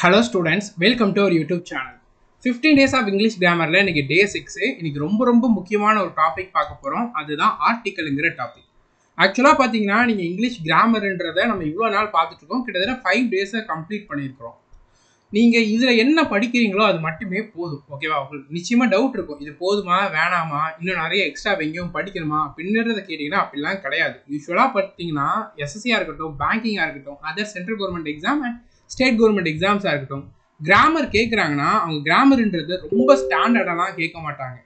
Hello students, welcome to our YouTube channel. 15 days of English grammar la இன்னைக்கு day 6 இன்னைக்கு ரொம்ப முக்கியமான ஒரு டாபிக் பார்க்க போறோம். அதுதான் ஆர்டிகல்ங்கற டாபிக். ஆக்சுவலா பாத்தீங்கன்னா நீங்க இங்கிலீஷ் கிராமர்ன்றதை நம்ம இவ்வளவு நாள் பார்த்துட்டு இருக்கோம். கிட்டத்தட்ட 5 days கம்ப்ளீட் பண்ணியிருக்கோம். நீங்க இதுல என்ன படிக்கிறீங்களோ அது மட்டுமே போதும். ஓகேவா? உங்களுக்கு நிச்சயமா டவுட் இருக்கும். இது போதுமா வேணாமா இன்னும் நிறைய எக்ஸ்ட்ரா எங்கேயும் படிக்கணுமா அப்படின்றத கேட்டீங்கன்னா அப்படிலாம் கிடையாது. யூசுவலா பார்த்தீங்கன்னா எஸ்எஸ்சியா இருக்கட்டும், பேங்கிங்கா இருக்கட்டும், other central government exam and state government எக்ஸாம்ஸா இருக்கட்டும், கிராமர் கேட்குறாங்கன்னா அவங்க கிராமர்ன்றது ரொம்ப ஸ்டாண்டர்டெல்லாம் கேட்க மாட்டாங்க.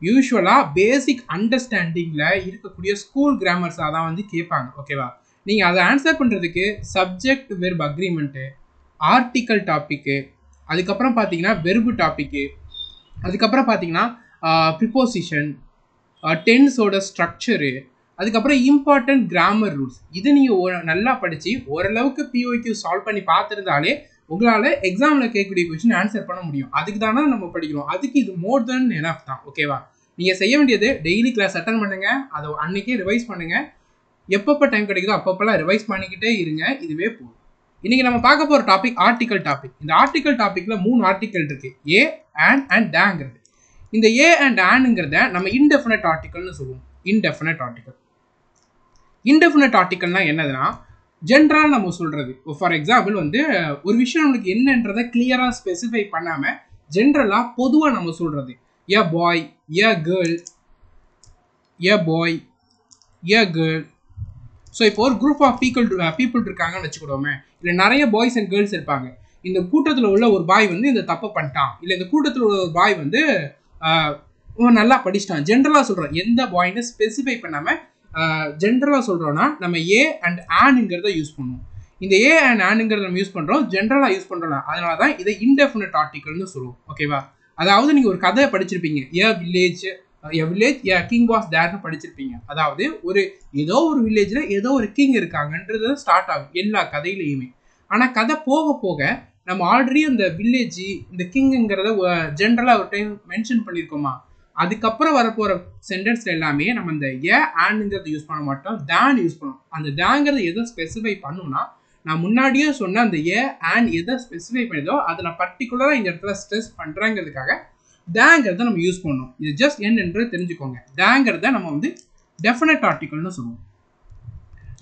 யூஸ்வலா பேசிக் அண்டர்ஸ்டாண்டிங்ல இருக்கக்கூடிய ஸ்கூல் கிராமர்ஸாக தான் வந்து கேட்பாங்க. ஓகேவா? நீங்க அதை ஆன்சர் பண்றதுக்கு சப்ஜெக்ட் வெர்ப் அக்ரிமெண்ட்டு, ஆர்டிக்கல் டாபிக்கு, அதுக்கப்புறம் பார்த்தீங்கன்னா வெர்பு டாபிக்கு, அதுக்கப்புறம் பார்த்தீங்கன்னா ப்ரிப்போசிஷன், டென்ஸோட ஸ்ட்ரக்சரு, அதுக்கப்புறம் இம்பார்ட்டன்ட் கிராமர் ரூல்ஸ். இது நீங்கள் நல்லா படித்து ஓரளவுக்கு பிஓக்யூ சால்வ் பண்ணி பார்த்துருந்தாலே உங்களால் எக்ஸாமில் கேட்கக்கூடிய கொஸ்டின் ஆன்சர் பண்ண முடியும். அதுக்கு தானே நம்ம படிக்கிறோம். அதுக்கு இது மோர் தென் எனஃப் தான். ஓகேவா? நீங்கள் செய்ய வேண்டியது டெய்லி கிளாஸ் அட்டன் பண்ணுங்கள், அதை அன்றைக்கே ரிவைஸ் பண்ணுங்கள். எப்பப்போ டைம் கிடைக்குதோ அப்பப்போலாம் ரிவைஸ் பண்ணிக்கிட்டே இருங்க. இதுவே போதும். இன்னைக்கு நம்ம பார்க்க போகிற டாபிக் ஆர்டிக்கல் டாபிக். இந்த ஆர்டிக்கல் டாப்பிக்கில் 3 ஆர்டிக்கல் இருக்குது. ஏ, அண்ட் டேங்கிறது. இந்த ஏ அண்ட் ஆனுங்கிறத நம்ம இன்டெஃபினட் ஆர்டிக்கல்னு சொல்லுவோம். Indefinite article. இன்டெஃபினட் ஆர்டிக்கல்னா என்னதுன்னா ஜென்ரலாக நம்ம சொல்கிறது. ஃபார் எக்ஸாம்பிள் வந்து ஒரு விஷயம் நம்மளுக்கு என்னன்றதை கிளியராக ஸ்பெசிஃபை பண்ணாமல் ஜென்ரலாக பொதுவாக நம்ம சொல்கிறது. A boy, a girl, a boy, a girl. So இப்போ ஒரு குரூப் ஆஃப் பீப்புள் இருக்காங்கன்னு வச்சுக்கிடுவோமே. இல்லை நிறைய பாய்ஸ் அண்ட் கேர்ள்ஸ் இருப்பாங்க. இந்த கூட்டத்தில் உள்ள ஒரு பாய் வந்து இந்த தப்பு பண்ணிட்டான், இல்லை இந்த கூட்டத்தில் உள்ள ஒரு பாய் வந்து நல்லா படிச்சிட்டான். ஜென்ரலாக சொல்கிறோம். எந்த பாய்னு ஸ்பெசிஃபை பண்ணாமல் ஜென்ரலாக சொல்கிறோன்னா நம்ம ஏ அண்ட் ஆனுங்கிறத யூஸ் பண்ணுவோம். இந்த ஏ அண்ட் ஆனுங்கிறத நம்ம யூஸ் பண்ணுறோம், ஜென்ரலாக யூஸ் பண்ணுறோம். அதனால தான் இதை இன்டெஃபினட் ஆர்டிக்கல்னு சொல்லுவோம். ஓகேவா? அதாவது நீங்கள் ஒரு கதையை படிச்சிருப்பீங்க. எ வில்லேஜ் கிங் வாஸ் தேர்னு படிச்சிருப்பீங்க. அதாவது ஏதோ ஒரு வில்லேஜில் ஏதோ ஒரு கிங் இருக்காங்கன்றது ஸ்டார்ட் ஆகும் எல்லா கதையிலையுமே. ஆனால் கதை போக போக நம்ம ஆல்ரெடி அந்த வில்லேஜ் இந்த கிங்குங்கிறத ஜென்ரலாக ஒரு டைம் மென்ஷன் பண்ணியிருக்கோமா, அதுக்கப்புறம் வரப்போகிற சென்டென்ஸ்ல எல்லாமே நம்ம இந்த ஏ ஆனுங்கிறத யூஸ் பண்ண மாட்டோம், தேன் யூஸ் பண்ணுவோம். அந்த தேங்கிறத எதை ஸ்பெசிஃபை பண்ணணும்னா நான் முன்னாடியே சொன்ன அந்த ஏ ஆன் எதை ஸ்பெசிஃபை பண்ணிதோ அதை நான் பர்டிகுலராக இந்த இடத்துல ஸ்ட்ரெஸ் பண்ணுறேங்கிறதுக்காக தேங்கிறத நம்ம யூஸ் பண்ணணும். இது ஜஸ்ட் என்னன்றது தெரிஞ்சுக்கோங்க. தேங்கிறத நம்ம வந்து டெஃபினட் ஆர்டிக்கல்னு சொல்லுவோம்.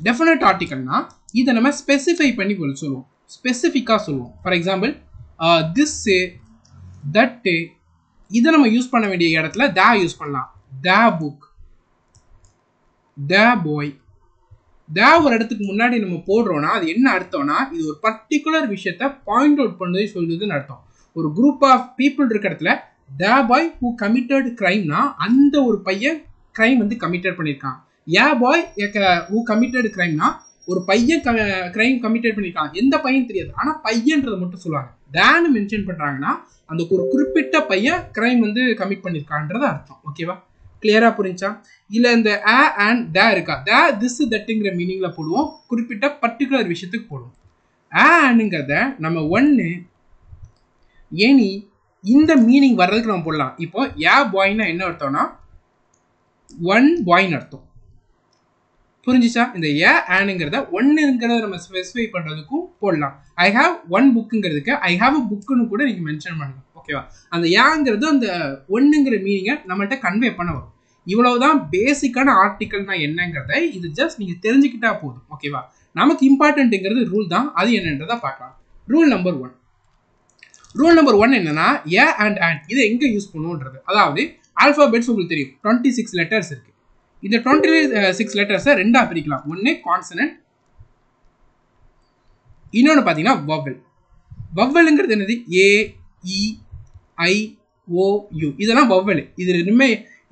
டெஃபினட் ஆர்டிக்கல்னா இதை நம்ம ஸ்பெசிஃபை பண்ணி சொல்லுவோம், ஸ்பெசிஃபிக்காக சொல்லுவோம். ஃபார் எக்ஸாம்பிள் திஸ், தட், இதை நம்ம யூஸ் பண்ண வேண்டிய இடத்துல த யூஸ் பண்ணலாம். த புக், த பாய். த ஒரு இடத்துக்கு முன்னாடி நம்ம போடுறோம்னா அது என்ன அர்த்தம்னா இது ஒரு பர்டிகுலர் விஷயத்த பாயிண்ட் அவுட் பண்ணி சொல்லுதுன்னு அர்த்தம். ஒரு குரூப் ஆஃப் பீப்புள் இருக்க இடத்துல த பாய் ஹூ கமிட்டட் கிரைம்னா அந்த ஒரு பையன் கிரைம் வந்து கமிட்டட் பண்ணியிருக்கான். ஏ பாய் ஹூ கமிட்டட் கிரைம்னா ஒரு பையன் கிரைம் கமிட்டட் பண்ணியிருக்கான். எந்த பையன் தெரியாது, ஆனால் பையன்றதை மட்டும் சொல்லுவாங்க. தேன்னு மென்ஷன் பண்ணுறாங்கன்னா அந்த ஒரு குறிப்பிட்ட பையன் கிரைம் வந்து கமிட் பண்ணியிருக்கான்றது அர்த்தம். ஓகேவா? கிளியராக புரிஞ்சா? இல்லை இந்த ஆ அண்ட் த இருக்கா, த திஸ் தட்டுங்கிற மீனிங்கில் போடுவோம், குறிப்பிட்ட பர்டிகுலர் விஷயத்துக்கு போடுவோம். ஆனுங்கிறத நம்ம ஒன்று ஏனி இந்த மீனிங் வர்றதுக்கு நம்ம போடலாம். இப்போ ஏ பாய்னா என்ன அர்த்தம்னா ஒன் பாய்னு அர்த்தம். புரிஞ்சிச்சா? இந்த ஏ ஆனுங்கிறத ஒன்னுங்கிறத நம்ம ஸ்பெசிஃபை பண்ணுறதுக்கும் போடலாம். ஐ ஹாவ் ஒன் புக்குங்கிறதுக்கு ஐ ஹாவ் அ புக்குன்னு கூட நீங்கள் மென்ஷன் பண்ணுங்க. ஓகேவா? அந்த ஏங்கிறது அந்த ஒன்னுங்கிற மீனிங்கை நம்மள்கிட்ட கன்வே பண்ண வரும். இவ்வளவுதான் பேசிக்கான ஆர்டிக்கல்னா என்னங்கிறத இது ஜஸ்ட் நீங்கள் தெரிஞ்சுக்கிட்டா போதும். ஓகேவா? நமக்கு இம்பார்ட்டன்ட்டுங்கிறது ரூல் தான். அது என்னன்றதை பார்க்கலாம். Rule number 1. ரூல் நம்பர் 1 என்னன்னா ஏ அண்ட் இதை எங்கே யூஸ் பண்ணுவோன்றது. அதாவது ஆல்ஃபாபெட்ஸ் உங்களுக்கு தெரியும், 26 லெட்டர்ஸ் இருக்கு. இந்த 26 லெட்டர்ஸை ரெண்டா பிரிக்கலாம். ஒன்று கான்சனன்ட், இன்னொன்று பார்த்தீங்கன்னா வவ்வல். வவ்வலுங்கிறது என்னது? ஏ, இ, ஐ, ஓ, யூ. இதெல்லாம் வவ்வல்.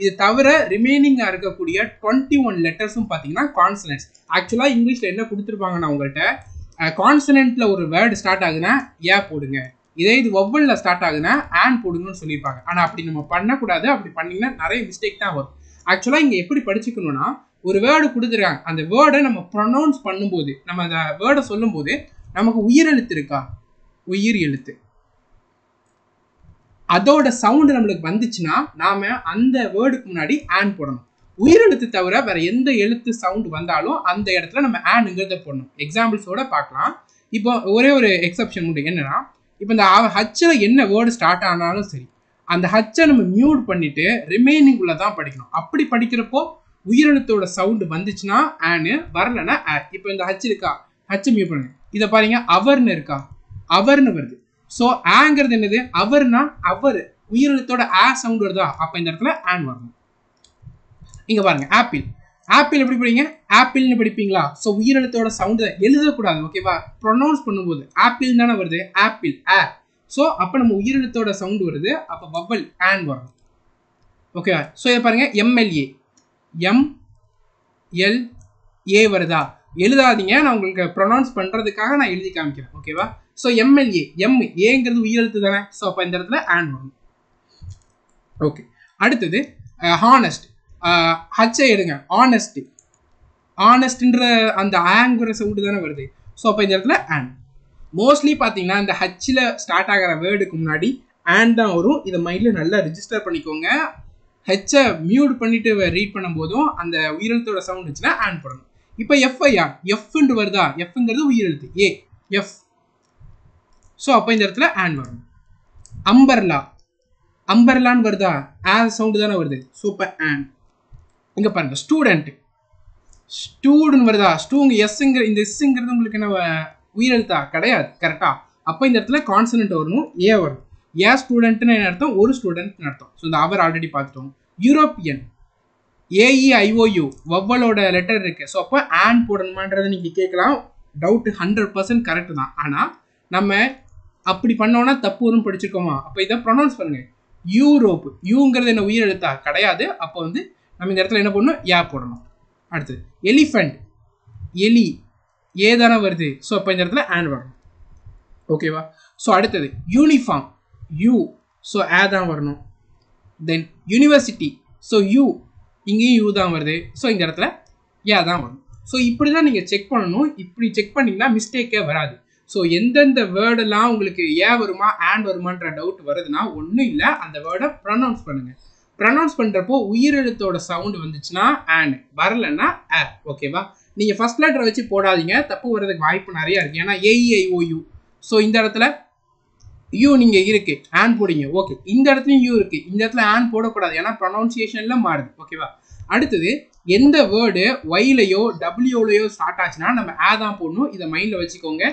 இது தவிர ரிமைனிங்காக இருக்கக்கூடிய 21 லெட்டர்ஸும் பார்த்தீங்கன்னா கான்சனன்ட்ஸ். ஆக்சுவலாக இங்கிலீஷில் என்ன கொடுத்துருப்பாங்கன்னா உங்கள்கிட்ட கான்சனன்ட்ல ஒரு வேர்டு ஸ்டார்ட் ஆகுதுன்னா ஏ போடுங்க, இது வவ்வலில் ஸ்டார்ட் ஆகுதுன்னா ஆன் போடுங்கன்னு சொல்லியிருப்பாங்க. ஆனால் அப்படி நம்ம பண்ணக்கூடாது. அப்படி பண்ணிங்கன்னா நிறைய மிஸ்டேக் தான் வரும். ஆக்சுவலாக இங்கே எப்படி படிச்சுக்கணும்னா ஒரு வேர்டு கொடுத்துருக்காங்க, அந்த வேர்டை நம்ம ப்ரொனவுன்ஸ் பண்ணும்போது, நம்ம அந்த வேர்டை சொல்லும்போது நமக்கு உயிரெழுத்து இருக்கா, உயிர் எழுத்து, அதோட சவுண்டு நம்மளுக்கு வந்துச்சுன்னா நாம அந்த வேர்டுக்கு முன்னாடி ஆன் போடணும். உயிரெழுத்து தவிர வேற எந்த எழுத்து சவுண்டு வந்தாலும் அந்த இடத்துல நம்ம ஆனுங்கிறத போடணும். எக்ஸாம்பிள்ஸோட பார்க்கலாம். இப்போ ஒரே ஒரு எக்ஸப்ஷன் உண்டு. என்னன்னா இப்போ இந்த ஹச்சில் என்ன வேர்டு ஸ்டார்ட் ஆனாலும் சரி, அந்த ஹச்சை நம்ம மியூட் பண்ணிட்டு ரிமைனிங் உள்ள தான் படிக்கணும். அப்படி படிக்கிறப்போ உயிரெழுத்தோட சவுண்டு வந்துச்சுன்னா ஆனு, வரலன்னா ஆ. இப்போ இந்த ஹச் இருக்கா, ஹச்சை மியூட் பண்ணுங்க. இதை பாருங்க, அவர்னு இருக்கா, அவர்னு வருது. ஸோ ஆங்கிறது என்னது, அவர்னா அவர், உயிரெழுத்தோட ஆ சவுண்ட் வருதா, அப்போ இந்த இடத்துல ஆன் வரணும். இங்க பாருங்க, ஆப்பிள். ஆப்பிள் எப்படி படிப்பீங்க, ஆப்பிள்னு படிப்பீங்களா? ஸோ உயிரெழுத்தோட சவுண்டு எழுதக்கூடாது, ஓகேவா? ப்ரொனவுன்ஸ் பண்ணும்போது ஆப்பிள் தானே வருது, ஆப்பிள் ஆ. ஸோ அப்போ நம்ம உயிரெழுத்தோட சவுண்டு வருது, அப்போ வவல் ஆன் வரும், ஓகேவா? ஸோ இதை பாருங்க, எம்எல்ஏ, எம்எல்ஏ வருதா? எழுதாதீங்க, நான் உங்களுக்கு ப்ரொனவுன்ஸ் பண்ணுறதுக்காக நான் எழுதி காமிக்கிறேன், ஓகேவா? ஸோ எம்எல்ஏ, எம் ஏங்கிறது உயிரெழுத்து தானே, ஸோ அப்போ இந்த இடத்துல ஆன் வரும். ஓகே, அடுத்தது ஹானஸ்ட். ஹச்சை எடுங்க, ஆனஸ்ட், ஆனஸ்ட்ன்ற அந்த ஆங்கிற சவுண்டு தானே வருது, ஸோ அப்போ இந்த இடத்துல ஆன். மோஸ்ட்லி பார்த்தீங்கன்னா இந்த ஹச்சில் ஸ்டார்ட் ஆகிற வேர்டுக்கு முன்னாடி ஆன் தான் வரும். இதை மைண்டில் நல்லா ரிஜிஸ்டர் பண்ணிக்கோங்க. ஹெச்சை மியூட் பண்ணிட்டு ரீட் பண்ணும்போதும் அந்த உயிரெழுத்தோட சவுண்ட் இருந்துச்சுன்னா ஆன் பண்ணணும். இப்போ எஃப்ஐஆர், எஃப்ன்னு வருதா, எஃப்ங்கிறது உயிரெழுத்து, ஏ எஃப். ஸோ அப்போ இந்த இடத்துல ஆன் வரும். அம்பர்லா, அம்பர்லான்னு வருதா, ஆ சவுண்டு தானே வருது, சூப்பர் ஆன். இங்கே பாருங்க, ஸ்டூடெண்ட், ஸ்டூடெண்ட் வருதா, ஸ்டூங்க எஸ்ங்கிற இந்த எஸ்ங்கிறது உங்களுக்கு என்ன உயிரெழுத்தா, கிடையாது, கரெக்டா? அப்போ இந்த இடத்துல கான்சனன்ட் வரணும், ஏ வரும். ஏ ஸ்டூடெண்ட்னு அர்த்தம், ஒரு ஸ்டூடெண்ட்னு அர்த்தம். ஸோ இந்த அவர் ஆல்ரெடி பார்த்துட்டோம். யூரோப்பியன், ஏஇஐஓயு வவ்வலோட லெட்டர் இருக்கு. ஸோ அப்போ ஆன் போடணுமான்றது நீங்கள் கேட்கலாம், டவுட் 100% கரெக்ட் தான். ஆனால் நம்ம அப்படி பண்ணோன்னா தப்பு வரும் படிச்சிருக்கோமா? அப்போ இதை ப்ரொனவுன்ஸ் பண்ணுங்க, யூரோப். யூங்கிறது என்ன உயிரெழுத்தா, கிடையாது. அப்போ வந்து நம்ம இந்த இடத்துல என்ன பண்ணணும், ஏ போடணும். அடுத்தது எலிஃபண்ட், எலி ஏதான வருது, ஸோ அப்போ இந்த இடத்துல ஆன் வரணும், ஓகேவா? ஸோ அடுத்தது யூனிஃபார்ம், யூ, ஸோ ஏ தான் வரணும். தென் யூனிவர்சிட்டி, ஸோ யூ, இங்கேயும் யூ தான் வருது, ஸோ இந்த இடத்துல ஏ தான் வரும். ஸோ இப்படி தான் நீங்கள் செக் பண்ணணும். இப்படி செக் பண்ணிங்கன்னா மிஸ்டேக்கே வராது. ஸோ எந்தெந்த வேர்டெல்லாம் உங்களுக்கு ஏ வருமா ஆன் வருமான்ற டவுட் வருதுன்னா ஒன்றும் இல்லை, அந்த வேர்டை ப்ரொனவுன்ஸ் பண்ணுங்கள். ப்ரொனவுன்ஸ் பண்ணுறப்போ உயிரெழுத்தோட சவுண்டு வந்துச்சுன்னா ஆன், வரலன்னா ஆ, ஓகேவா? நீங்கள் ஃபர்ஸ்ட் லெட்டரை வச்சு போடாதீங்க, தப்பு வர்றதுக்கு வாய்ப்பு நிறையா இருக்குது. ஏன்னா ஏஇஐஓயு, ஸோ இந்த இடத்துல யூ நீங்கள் இருக்குது, ஆன் போடுங்க, ஓகே. இந்த இடத்துலையும் யூ இருக்குது, இந்த இடத்துல ஆன் போடக்கூடாது, ஏன்னா ப்ரொனவுன்சியேஷனில் மாறுது, ஓகேவா? அடுத்தது எந்த வேர்டு ஒய்லையோ டபிள்யூலையோ ஸ்டார்ட் ஆச்சுன்னா நம்ம ஆ தான் போடணும், இதை மைண்டில் வச்சுக்கோங்க.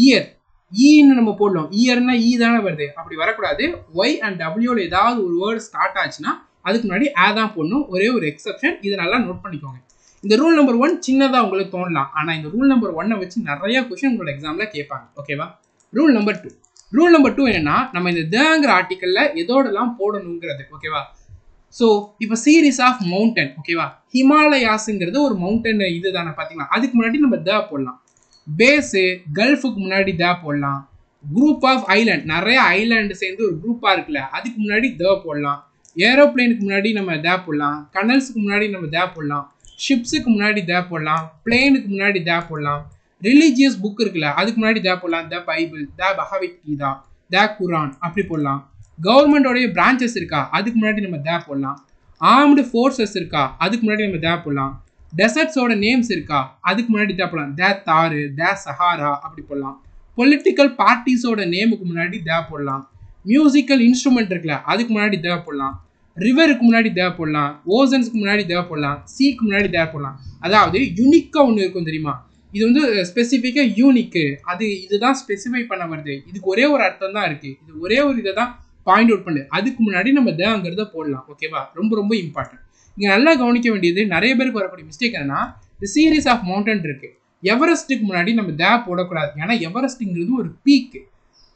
இயர், ஈன்னு நம்ம போடலாம், இயர்னா ஈ தானே வருது, அப்படி வரக்கூடாது. ஒய் அண்ட் டபிள்யூவில் ஏதாவது ஒரு வேர்டு ஸ்டார்ட் ஆச்சுன்னா அதுக்கு முன்னாடி ஆ தான் போடணும். ஒரே ஒரு எக்ஸப்ஷன், இதை நல்லா நோட் பண்ணிக்கோங்க. இந்த ரூல் நம்பர் 1 சின்னதாக உங்களுக்கு தோணலாம், ஆனால் இந்த ரூல் நம்பர் 1 வச்சு நிறைய கொஸ்டின் உங்களோட எக்ஸாமில் கேட்பாங்க, ஓகேவா? ரூல் நம்பர் 2, ரூல் நம்பர் 2 என்னன்னா, நம்ம இந்த தேங்கிற ஆர்டிக்கல்ல எதோடலாம் போடணுங்கிறது, ஓகேவா? ஸோ இப்போ சீரீஸ் ஆஃப் மவுண்டன், ஓகேவா? ஹிமாலயாஸுங்கிறது ஒரு மவுண்டன் இது தானே, பார்த்தீங்களா? அதுக்கு முன்னாடி நம்ம த போடலாம். பேஸு, கல்ஃபுக்கு முன்னாடி த போடலாம். குரூப் ஆஃப் ஐலாண்ட், நிறைய ஐலாண்டு சேர்ந்து ஒரு குரூப்பாக இருக்குல்ல, அதுக்கு முன்னாடி த போடலாம். ஏரோப்ளைனுக்கு முன்னாடி நம்ம த போடலாம். கனல்ஸுக்கு முன்னாடி நம்ம த போடலாம். ஷிப்ஸுக்கு முன்னாடி த போடலாம். பிளேனுக்கு முன்னாடி த போடலாம். ரிலீஜியஸ் புக் இருக்குல்ல, அதுக்கு முன்னாடி த போடலாம். த பைபிள், த பகவத் கீதா, த குரான், அப்படி போடலாம். கவர்மெண்டோடைய பிரான்ச்சஸ் இருக்கா, அதுக்கு முன்னாடி நம்ம த போடலாம். ஆர்ம்டு ஃபோர்ஸஸ் இருக்கா, அதுக்கு முன்னாடி நம்ம த போடலாம். டெசர்ட்ஸோட நேம்ஸ் இருக்கா, அதுக்கு முன்னாடி த போடலாம். த தாரு, த சஹாரா, அப்படி போடலாம். பொலிட்டிக்கல் பார்ட்டிஸோட நேமுக்கு முன்னாடி த போடலாம். மியூசிக்கல் இன்ஸ்ட்ருமெண்ட் இருக்குல்ல, அதுக்கு முன்னாடி த போடலாம். ரிவருக்கு முன்னாடி த போடலாம். ஓசன்ஸ்க்கு முன்னாடி த போடலாம். சீக்கு முன்னாடி த போடலாம். அதாவது யூனிக்காக ஒன்று இருக்கும் தெரியுமா, இது வந்து ஸ்பெசிஃபிக்காக யூனிக்கு, அது இதுதான் ஸ்பெசிஃபை பண்ண வருது, இதுக்கு ஒரே ஒரு அர்த்தம் தான் இருக்குது, இது ஒரே ஒரு இதை தான் பாயிண்ட் அவுட் பண்ணு, அதுக்கு முன்னாடி நம்ம தேங்கிறத போடலாம், ஓகேவா? ரொம்ப ரொம்ப இம்பார்ட்டன்ட். இங்கே நல்லா கவனிக்க வேண்டியது, நிறைய பேருக்கு வரக்கூடிய மிஸ்டேக் என்னன்னா, இந்த சீரீஸ் ஆஃப் மவுண்டன் இருக்கு, எவரெஸ்ட்டுக்கு முன்னாடி நம்ம த போடக்கூடாது. ஏன்னா எவரெஸ்ட்டுங்கிறது ஒரு பீக்கு,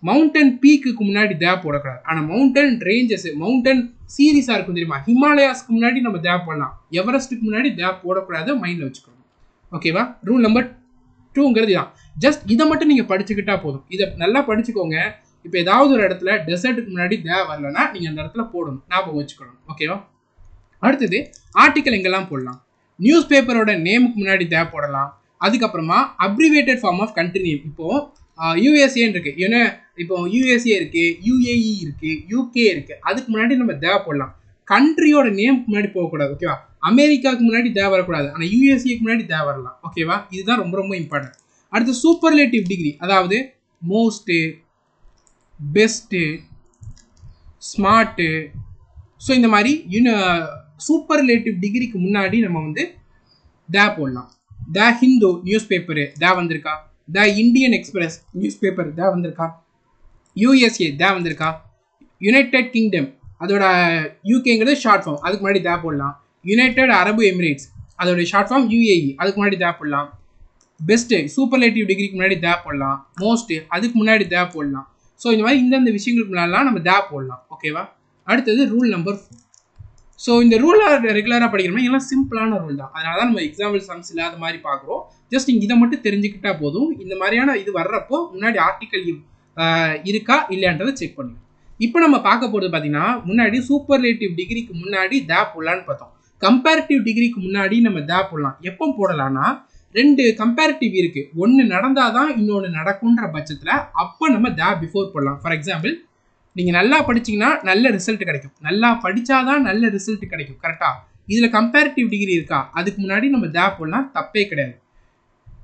மவுண்டன் பீக்குக்கு முன்னாடி த போடக்கூடாது. ஆனால் மவுண்டன் ரேஞ்சஸ், மவுண்டன் சீரீஸாக இருக்கும் தெரியுமா, ஹிமாலயாஸ்க்கு முன்னாடி நம்ம த போடலாம், எவரெஸ்ட்டுக்கு முன்னாடி த போடக்கூடாது, மைண்டில் வச்சுக்கணும், ஓகேவா? ரூல் நம்பர் 2ங்கிறது தான். ஜஸ்ட் இதை மட்டும் நீங்கள் படிச்சுக்கிட்டா போதும், இதை நல்லா படிச்சுக்கோங்க. இப்போ ஏதாவது ஒரு இடத்துல டெசர்ட்டுக்கு முன்னாடி த வரலன்னா நீங்கள் அந்த இடத்துல போடணும், ஞாபகம் வச்சுக்கணும், ஓகேவா? அடுத்தது ஆர்டிக்கல் எங்கெல்லாம் போடலாம், நியூஸ் பேப்பரோட நேமுக்கு முன்னாடி த போடலாம். அதுக்கப்புறமா abbreviated form of country name, இப்போது யூஎஸ்ஏன்னு இருக்குது, ஏன்னா இப்போ யூஎஸ்ஏ இருக்குது, யூஏஇ இருக்குது, யூகே இருக்குது, அதுக்கு முன்னாடி நம்ம த போடலாம். கண்ட்ரியோட நேமுக்கு முன்னாடி போகக்கூடாது, ஓகேவா? அமெரிக்காவுக்கு முன்னாடி த வரக்கூடாது, ஆனால் யூஎஸ்ஏக்கு முன்னாடி த வரலாம், ஓகேவா? இதுதான் ரொம்ப ரொம்ப இம்பார்ட்டன்ட். அடுத்து சூப்பர்லேட்டிவ் டிகிரி, அதாவது மோஸ்ட்டு, பெஸ்ட்டு, ஸ்மார்ட்டு. ஸோ இந்த மாதிரி சூப்பர்லேட்டிவ் டிகிரிக்கு முன்னாடி நம்ம வந்து த போடலாம். த ஹிந்து நியூஸ் பேப்பரு த வந்திருக்கா, the Indian express news paper the வந்திருக்கா, யூஎஸ்ஏ த வந்திருக்கா, யுனைடெட் கிங்டம் அதோட யூகேங்கிறது ஷார்ட் ஃபார்ம் அதுக்கு முன்னாடி த போடலாம், யுனைடெட் அரபு எமிரேட்ஸ் அதோட ஷார்ட் ஃபார்ம் யுஏஇ அதுக்கு முன்னாடி த போடலாம், பெஸ்ட்டு சூப்பர்லேட்டிவ் டிகிரிக்கு முன்னாடி த போடலாம், மோஸ்ட்டு அதுக்கு முன்னாடி த போடலாம். ஸோ இந்த மாதிரி இந்தந்த விஷயங்களுக்கு முன்னாடிலாம் நம்ம த போடலாம். ஓகேவா? அடுத்தது ரூல் நம்பர் 4. ஸோ இந்த ரூலாக ரெகுலராக படிக்கிறோம்னா எல்லாம் சிம்பிளான ரூல் தான். அதனால தான் நம்ம எக்ஸாம்பிள் சம்ஸ் இல்லாத மாதிரி பார்க்குறோம். ஜஸ்ட் நீங்கள் இதை மட்டும் தெரிஞ்சுக்கிட்டா போதும். இந்த மாதிரியான இது வர்றப்போ முன்னாடி ஆர்டிக்கல் இருக்கா இல்லையான்றதை செக் பண்ணுங்க. இப்போ நம்ம பார்க்க போகிறது பார்த்தீங்கன்னா முன்னாடி சூப்பர்லேட்டிவ் டிகிரிக்கு முன்னாடி த போடலான்னு பார்த்தோம். கம்பேரிட்டிவ் டிகிரிக்கு முன்னாடி நம்ம த போடலாம். எப்போ போடலாம்னா 2 கம்பேரிட்டிவ் இருக்குது. ஒன்று நடந்தால் தான் இன்னொன்று நடக்குன்ற பட்சத்தில் அப்போ நம்ம த பிஃபோர் போடலாம். ஃபார் எக்ஸாம்பிள் நீங்கள் நல்லா படிச்சிங்கன்னா நல்ல ரிசல்ட் கிடைக்கும், நல்லா படித்தாதான் நல்ல ரிசல்ட் கிடைக்கும். கரெக்டாக? இதில் கம்பேரிட்டிவ் டிகிரி இருக்கா, அதுக்கு முன்னாடி நம்ம த போடலாம், தப்பே கிடையாது.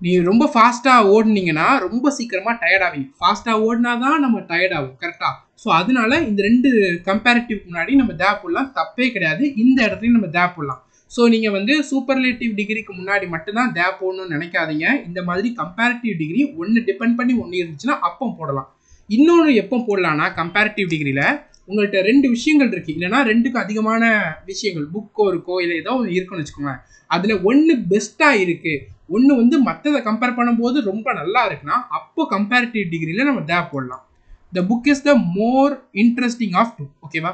நீங்கள் ரொம்ப ஃபாஸ்ட்டாக ஓடுனீங்கன்னா ரொம்ப சீக்கிரமாக டயர்ட் ஆவீங்க. ஃபாஸ்ட்டாக ஓடினா தான் நம்ம டயர்ட் ஆகும். கரெக்டாக? ஸோ அதனால இந்த 2 கம்பேரிட்டிவ்க்கு முன்னாடி நம்ம த போடலாம், தப்பே கிடையாது. இந்த இடத்துலையும் நம்ம த போடலாம். ஸோ நீங்கள் வந்து சூப்பர்லேட்டிவ் டிகிரிக்கு முன்னாடி மட்டும்தான் த போடணும்னு நினைக்காதீங்க. இந்த மாதிரி கம்பேரிட்டிவ் டிகிரி ஒன்று டிபெண்ட் பண்ணி ஒன்று இருந்துச்சுன்னா அப்போ போடலாம். இன்னொன்று எப்போ போடலான்னா கம்பேரிட்டிவ் டிகிரியில் உங்கள்கிட்ட 2 விஷயங்கள் இருக்குது, இல்லைனா 2க்கு அதிகமான விஷயங்கள் புக்கோ இருக்கோ இல்லை ஏதோ ஒன்று இருக்குன்னு வச்சுக்கோங்க. அதில் ஒன்று பெஸ்ட்டாக இருக்குது, ஒன்று வந்து மற்றதை கம்பேர் பண்ணும்போது ரொம்ப நல்லா இருக்குன்னா அப்போ கம்பேரிட்டிவ் டிகிரியில் நம்ம த போடலாம். The book is the more interesting of 2. ஓகேவா?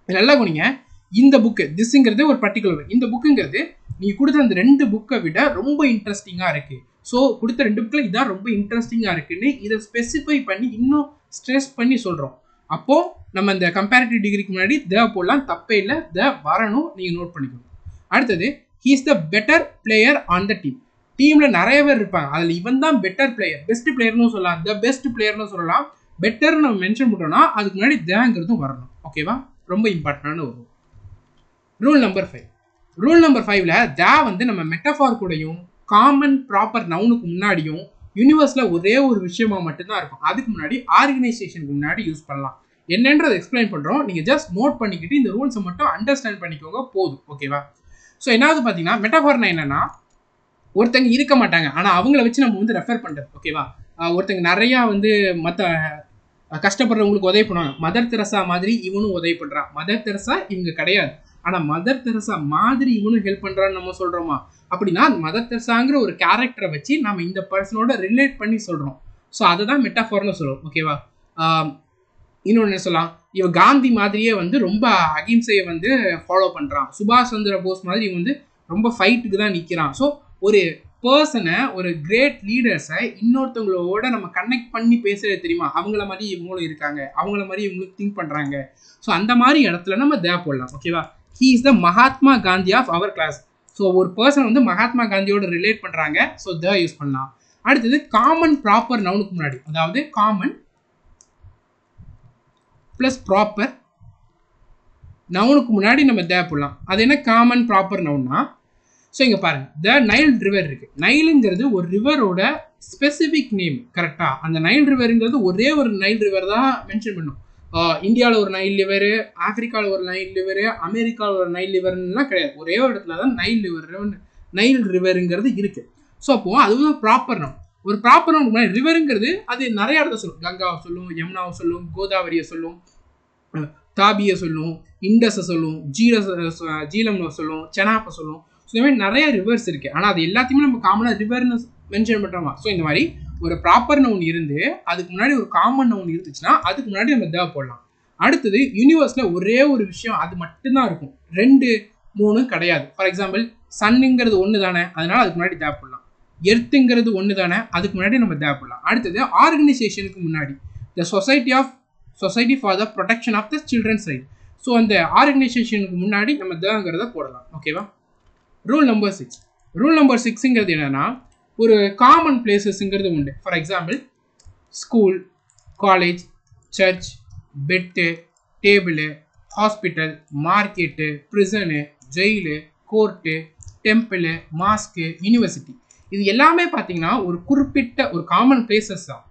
நல்லா குனிங்க. இந்த புக்கு திஸ்ங்கிறது ஒரு பர்டிகுலர், இந்த புக்குங்கிறது நீங்கள் கொடுத்த அந்த 2 புக்கை விட ரொம்ப இன்ட்ரெஸ்டிங்காக இருக்குது. ஸோ கொடுத்த 2 புக்கில் இதான் ரொம்ப இன்ட்ரெஸ்டிங்காக இருக்குன்னு இதை ஸ்பெசிஃபை பண்ணி இன்னும் ஸ்ட்ரெஸ் பண்ணி சொல்கிறோம். அப்போது நம்ம இந்த கம்பேரிட்டிவ் டிகிரிக்கு முன்னாடி த போடலாம், தப்பே இல்லை. த வரணும், நீங்கள் நோட் பண்ணிக்கணும். அடுத்தது he is the better player on the team. டீமில் நிறைய பேர் இருப்பாங்க, அதில் இவன் தான் பெட்டர் பிளேயர், பெஸ்ட் பிளேயர்னு சொல்லலாம், த பெஸ்ட் பிளேயர்னு சொல்லலாம். பெட்டர்னு நம்ம மென்ஷன் பண்ணுறோம்னா அதுக்கு முன்னாடி தங்கிறதும் வரணும். ஓகேவா? ரொம்ப இம்பார்ட்டண்டான ஒரு ரூல் நம்பர் 5. ரூல் நம்பர் 5ல த வந்து நம்ம மெட்டஃபார் கூடயும் காமன் ப்ராப்பர் நவுனுக்கு முன்னாடியும் யூனிவர்ஸில் ஒரே ஒரு விஷயமா மட்டும்தான் இருக்கும். அதுக்கு முன்னாடி ஆர்கனைசேஷனுக்கு முன்னாடி யூஸ் பண்ணலாம். என்னன்றதை எக்ஸ்பிளைன் பண்ணுறோம், நீங்கள் ஜஸ்ட் நோட் பண்ணிக்கிட்டு இந்த ரூல்ஸை மட்டும் அண்டர்ஸ்டாண்ட் பண்ணிக்கோங்க போதும். ஓகேவா? ஸோ என்னாவது பார்த்தீங்கன்னா மெட்டஃபார்னா என்னென்னா ஒருத்தங்க இருக்க மாட்டாங்க, ஆனால் அவங்கள வச்சு நம்ம வந்து ரெஃபர் பண்ணுறது. ஓகேவா? ஒருத்தங்க நிறையா வந்து மற்ற கஷ்டப்படுறவங்களுக்கு உதவி பண்ணுவாங்க. மதர் தெரசா மாதிரி இவனும் உதவி பண்ணுறான். மதர் தெரசா இவங்க கிடையாது, ஆனால் மதர் தெரசா மாதிரி இவனும் ஹெல்ப் பண்ணுறான்னு நம்ம சொல்கிறோமா? அப்படின்னா மதர் தெரசாங்கிற ஒரு கேரக்டரை வச்சு நம்ம இந்த பர்சனோட ரிலேட் பண்ணி சொல்கிறோம். ஸோ அதை தான் மெட்டாஃபார்னு சொல்லுவோம். ஓகேவா? இன்னொன்று சொல்லலாம், இவன் காந்தி மாதிரியே வந்து ரொம்ப அகிம்சையை வந்து ஃபாலோ பண்ணுறான். சுபாஷ் சந்திர போஸ் மாதிரி இவன் வந்து ரொம்ப ஃபைட்டுக்கு தான் நிற்கிறான். ஸோ ஒரு பர்சனை, ஒரு கிரேட் லீடர்ஸை இன்னொருத்தவங்களோட நம்ம கனெக்ட் பண்ணி பேசுறது தெரியுமா? அவங்கள மாதிரி இவங்களும் இருக்காங்க, அவங்கள மாதிரி இவங்களும் திங்க் பண்ணுறாங்க. ஸோ அந்த மாதிரி இடத்துல நம்ம த போடலாம். ஓகேவா? He is the Mahatma Gandhi of our class. So ஒரு பர்சன் வந்து மகாத்மா காந்தியோட ரிலேட் பண்ணுறாங்க, ஸோ த யூஸ் பண்ணலாம். அடுத்தது காமன் ப்ராப்பர் நவுனுக்கு முன்னாடி, அதாவது காமன் ப்ளஸ் ப்ராப்பர் நவுனுக்கு முன்னாடி நம்ம த போடலாம். அது என்ன காமன் ப்ராப்பர் நவுன்னா? ஸோ இங்கே பாருங்கள், த நைல் ரிவர் இருக்குது. நைலுங்கிறது ஒரு ரிவரோட ஸ்பெசிஃபிக் நேம். கரெக்டாக? அந்த நைல் ரிவருங்கிறது ஒரே ஒரு நைல் ரிவர் தான் மென்ஷன் பண்ணும். இந்தியாவில் ஒரு நைல் ரிவரு, ஆஃப்ரிக்காவில் ஒரு நைல் ரிவரு, அமெரிக்காவில் ஒரு நைல் ரிவர்லாம் கிடையாது. ஒரே ஒரு இடத்துல தான் நைல் ரிவருங்கிறது இருக்குது. ஸோ அப்போது அது ப்ராப்பர் நவுன். ஒரு ப்ராப்பர் நவுன் ரிவருங்கிறது அது நிறைய இடத்த சொல்லும். கங்காவை சொல்லும், யமுனாவை சொல்லும், கோதாவரியை சொல்லும், தாபியை சொல்லும், இண்டஸை சொல்லும், ஜீலம்னு சொல்லும், செனாப்பை சொல்லும். ஸோ இந்த மாதிரி நிறைய ரிவர்ஸ் இருக்குது. ஆனால் அது எல்லாத்தையுமே நம்ம காமனாக ரிவர்னு மென்ஷன் பண்ணுறோமா? ஸோ இந்த மாதிரி ஒரு ப்ராப்பர் நவுன் இருந்து அதுக்கு முன்னாடி ஒரு காமன் நவுன் இருந்துச்சுன்னா அதுக்கு முன்னாடி நம்ம த போடலாம். அடுத்தது யூனிவர்ஸில் ஒரே ஒரு விஷயம் அது மட்டும்தான் இருக்கும், 2 3 கிடையாது. ஃபார் எக்ஸாம்பிள் சன்னுங்கிறது ஒன்று தானே, அதனால அதுக்கு முன்னாடி த போடலாம். எர்த்துங்கிறது ஒன்று தானே, அதுக்கு முன்னாடி நம்ம த போடலாம். அடுத்தது ஆர்கனைசேஷனுக்கு முன்னாடி the society for the protection of the children's right. So அந்த ஆர்கனைசேஷனுக்கு முன்னாடி நம்ம தங்கிறத போடலாம். ஓகேவா? Rule number 6. ரூல் நம்பர் 6ங்கிறது என்னென்னா ஒரு காமன் பிளேசஸ்ங்கிறது உண்டு. For example school, college, church, bed, table, hospital, market, prison, jail, court, temple, mosque, university. இது எல்லாமே பார்த்தீங்கன்னா ஒரு குறிப்பிட்ட ஒரு காமன் பிளேசஸ் தான்.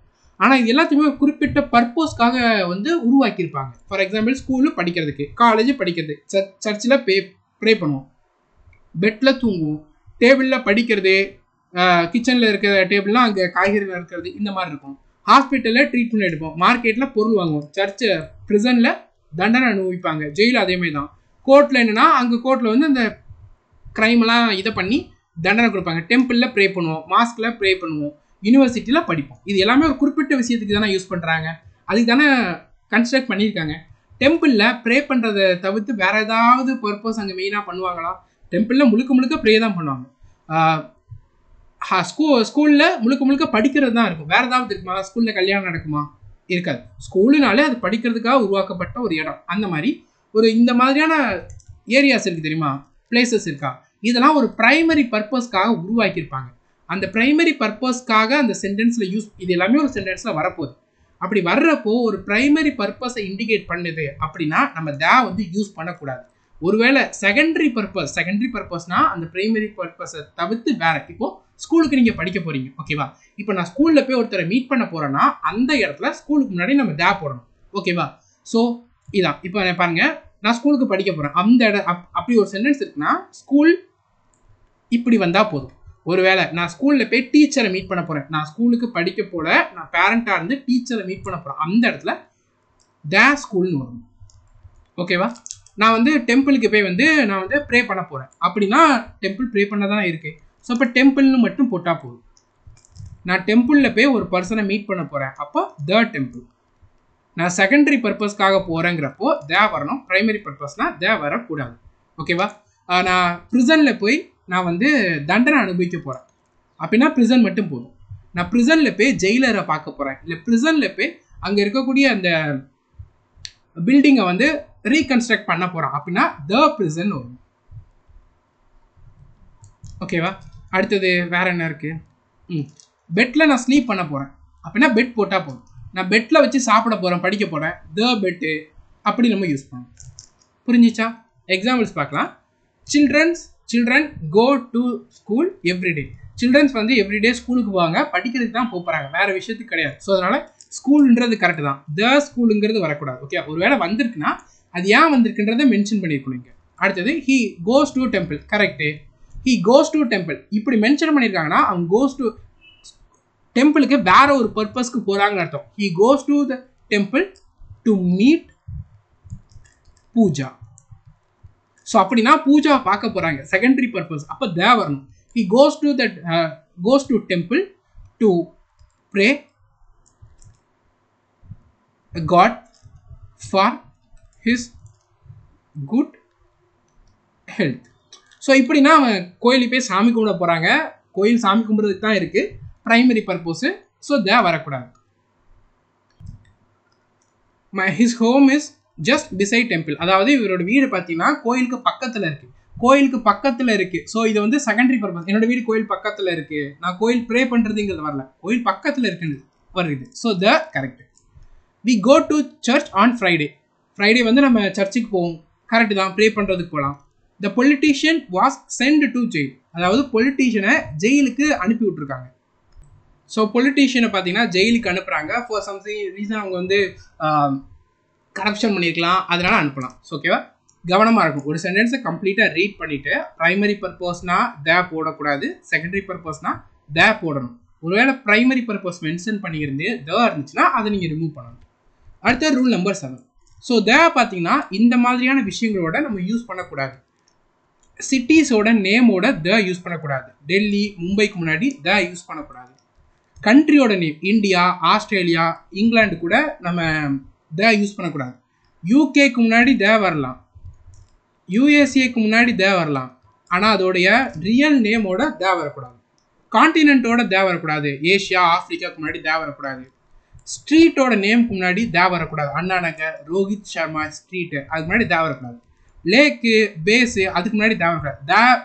ஆனால் இது எல்லாத்தையுமே ஒரு குறிப்பிட்ட பர்பஸ்க்காக வந்து உருவாக்கியிருப்பாங்க. ஃபார் எக்ஸாம்பிள் ஸ்கூலில் படிக்கிறதுக்கு, காலேஜ் படிக்கிறது, சர்ச்சில் ப்ரே பண்ணுவோம், பெட்டில் தூங்குவோம், டேபிளில் படிக்கிறது, கிச்சனில் இருக்கிற டேபிள்லாம் அங்கே காய்கறிகள் இருக்கிறது, இந்த மாதிரி இருக்கும். ஹாஸ்பிட்டலில் ட்ரீட்மெண்ட் எடுப்போம், மார்க்கெட்டில் பொருள் வாங்குவோம், சர்ச்சு ப்ரிசனில் தண்டனை அனுபவிப்பாங்க, ஜெயில் அதேமாதிரி தான். கோர்ட்டில் என்னென்னா அங்கே கோர்ட்டில் வந்து அந்த க்ரைம்லாம் இதை பண்ணி தண்டனை கொடுப்பாங்க. டெம்பிளில் ப்ரே பண்ணுவோம், மாஸ்கில் ப்ரே பண்ணுவோம், யூனிவர்சிட்டியில் படிப்போம். இது எல்லாமே ஒரு குறிப்பிட்ட விஷயத்துக்கு தானே யூஸ் பண்ணுறாங்க, அதுக்கு தானே கன்ஸ்ட்ரக்ட் பண்ணியிருக்காங்க. டெம்பிளில் ப்ரே பண்ணுறதை தவிர்த்து வேறு ஏதாவது பர்பஸ் அங்கே மெயினாக பண்ணுவாங்களா? டெம்பிளில் முழுக்க முழுக்க ப்ரே தான் பண்ணுவாங்க. ஸ்கூலில் முழுக்க முழுக்க படிக்கிறது தான் இருக்கும். வேறு ஏதாவது இருக்குமா? ஸ்கூலில் கல்யாணம் நடக்குமா? இருக்காது. ஸ்கூலுனாலே அது படிக்கிறதுக்காக உருவாக்கப்பட்ட ஒரு இடம். அந்த மாதிரி ஒரு இந்த மாதிரியான ஏரியாஸ் இருக்குது தெரியுமா, பிளேசஸ் இருக்கா, இதெல்லாம் ஒரு ப்ரைமரி பர்பஸ்க்காக உருவாக்கியிருப்பாங்க. அந்த ப்ரைமரி பர்பஸ்க்காக அந்த சென்டென்ஸில் இது எல்லாமே ஒரு சென்டென்ஸில் வரப்போகுது. அப்படி வர்றப்போ ஒரு ப்ரைமரி பர்பஸை இண்டிகேட் பண்ணுது அப்படின்னா நம்ம வந்து யூஸ் பண்ணக்கூடாது. ஒருவேளை செகண்டரி பர்பஸ்னால் அந்த ப்ரைமரி பர்பஸை தவிர்த்து வேற. இப்போது ஸ்கூலுக்கு நீங்கள் படிக்க போகிறீங்க, ஓகேவா? இப்போ நான் ஸ்கூலில் போய் ஒருத்தரை மீட் பண்ண போகிறேன்னா அந்த இடத்துல ஸ்கூலுக்கு முன்னாடி நம்ம போடணும், ஓகேவா? ஸோ இதான் இப்போ பாருங்கள், நான் ஸ்கூலுக்கு படிக்க போகிறேன், அந்த அப்படி ஒரு சென்டென்ஸ் இருக்குன்னா ஸ்கூல் இப்படி வந்தால் போதும். ஒருவேளை நான் ஸ்கூலில் போய் டீச்சரை மீட் பண்ண போகிறேன், நான் ஸ்கூலுக்கு படிக்க போல, நான் பேரண்ட்டாக இருந்து டீச்சரை மீட் பண்ண போகிறேன், அந்த இடத்துல ஸ்கூல்னு வரும், ஓகேவா? நான் வந்து டெம்பிளுக்கு போய் வந்து நான் வந்து ப்ரே பண்ண போகிறேன் அப்படின்னா டெம்பிள் ப்ரே பண்ண தான் இருக்குது. ஸோ அப்போ டெம்பிள்னு மட்டும் போட்டால் போதும். நான் டெம்பிளில் போய் ஒரு பர்சனை மீட் பண்ண போகிறேன், அப்போ டெம்பிள். நான் செகண்டரி பர்பஸ்க்காக போகிறேங்கிறப்போ வரணும், ப்ரைமரி பர்பஸ்னால் வரக்கூடாது, ஓகேவா? நான் ப்ரிசனில் போய் நான் வந்து தண்டனை அனுபவிக்க போகிறேன் அப்படின்னா ப்ரிசன் மட்டும் போதும். நான் ப்ரிசனில் போய் ஜெயிலரை பார்க்க போகிறேன், இல்லை ப்ரிசனில் போய் அங்கே இருக்கக்கூடிய அந்த பில்டிங்கை வந்து ரீகன்ஸ்ட்ரக்ட் பண்ண போகிறேன் அப்படின்னா ப்ரிசன் வரும், ஓகேவா? அடுத்தது வேற என்ன இருக்குது? பெட்டில் நான் ஸ்லீப் பண்ண போகிறேன் அப்படின்னா பெட் போட்டால் போதும். நான் பெட்டில் வச்சு சாப்பிட போகிறேன், படிக்க போகிறேன், பெட்டு அப்படி நம்ம யூஸ் பண்ணணும். புரிஞ்சிச்சா? எக்ஸாம்பிள்ஸ் பார்க்கலாம். Children go to school everyday. Childrens வந்து எவ்ரிடே ஸ்கூலுக்கு போவாங்க, படிக்கிறதுக்கு தான் போகிறாங்க, வேறு விஷயத்துக்கு கிடையாது. ஸோ அதனால் ஸ்கூலுன்றது கரெக்டு தான், ஸ்கூலுங்கிறது வரக்கூடாது, ஓகே? ஒரு வேளை வந்திருக்குன்னா அது ஏன் வந்திருக்குன்றதை மென்ஷன் பண்ணியிருக்கணும் இங்கே. அடுத்தது he goes to temple, correct. He goes to temple இப்படி மென்ஷன் பண்ணியிருக்காங்கன்னா அவங்க கோஸ் டு டெம்பிளுக்கு வேற ஒரு பர்பஸ்க்கு போகிறாங்கன்னு அர்த்தம். He goes to the temple to meet Pooja. So அப்படின்னா பூஜா பார்க்க போகிறாங்க, செகண்டரி பர்பஸ், அப்போ வரணும். He goes to temple to pray god for his good health. So இப்படின்னா அவன் கோயிலுக்கு போய் சாமி கும்பிட போகிறாங்க, கோயில் சாமி கும்பிட்றதுக்கு தான் இருக்குது, ப்ரைமரி பர்பஸு. ஸோ வரக்கூடாது. His home is just beside temple, அதாவது இவரோட வீடு பார்த்தீங்கன்னா கோயிலுக்கு பக்கத்தில் இருக்குது. ஸோ இது வந்து செகண்டரி பர்பஸ். என்னோட வீடு கோயில் பக்கத்தில் இருக்குது, நான் கோயில் ப்ரே பண்ணுறதுங்கிறது வரல, கோயில் பக்கத்தில் இருக்குன்னு வருது. So correct. We go to church on Friday வந்து நம்ம சர்ச்சுக்கு போவோம், கரெக்டு தான், ப்ரே பண்ணுறதுக்கு போகலாம். The politician was sent to jail, அதாவது பொலிட்டீஷியனை ஜெயிலுக்கு அனுப்பி விட்ருக்காங்க. ஸோ பொலிட்டீஷியனை பார்த்தீங்கன்னா ஜெயிலுக்கு அனுப்புகிறாங்க. ஃபார் சம்திங் ரீசன் அவங்க வந்து கரப்ஷன் பண்ணியிருக்கலாம், அதனால் அனுப்பலாம். ஸோ ஓகேவா, கவனமாக இருக்கும். ஒரு சென்டென்ஸை கம்ப்ளீட்டாக ரீட் பண்ணிவிட்டு ப்ரைமரி பர்பஸ்னால் போடக்கூடாது, செகண்டரி பர்பஸ்னால் போடணும். ஒருவேளை ப்ரைமரி பர்பஸ் மென்ஷன் பண்ணியிருந்து இருந்துச்சுன்னா அதை நீங்கள் ரிமூவ் பண்ணணும். அடுத்த ரூல் நம்பர் 7. ஸோ பார்த்தீங்கன்னா இந்த மாதிரியான விஷயங்களோட நம்ம யூஸ் பண்ணக்கூடாது. சிட்டிஸோட நேமோட யூஸ் பண்ணக்கூடாது. டெல்லி, மும்பைக்கு முன்னாடி யூஸ் பண்ணக்கூடாது. கண்ட்ரியோட நேம் இந்தியா, ஆஸ்திரேலியா, இங்கிலாந்து கூட நம்ம யூஸ் பண்ணக்கூடாது. யூகேக்கு முன்னாடி வரலாம், யூஎஸ்ஏக்கு முன்னாடி வரலாம், ஆனால் அதோடைய ரியல் நேமோட வரக்கூடாது. கான்டினென்ட்டோட வரக்கூடாது. ஏஷியா, ஆஃப்ரிக்காவுக்கு முன்னாடி வரக்கூடாது. ஸ்ட்ரீட்டோட நேமுக்கு முன்னாடி வரக்கூடாது. அண்ணா நகர், ரோஹித் சர்மா ஸ்ட்ரீட்டு, அதுக்கு முன்னாடி வரக்கூடாது. லேக்கு, பேஸு, அதுக்கு முன்னாடி வரக்கூடாது.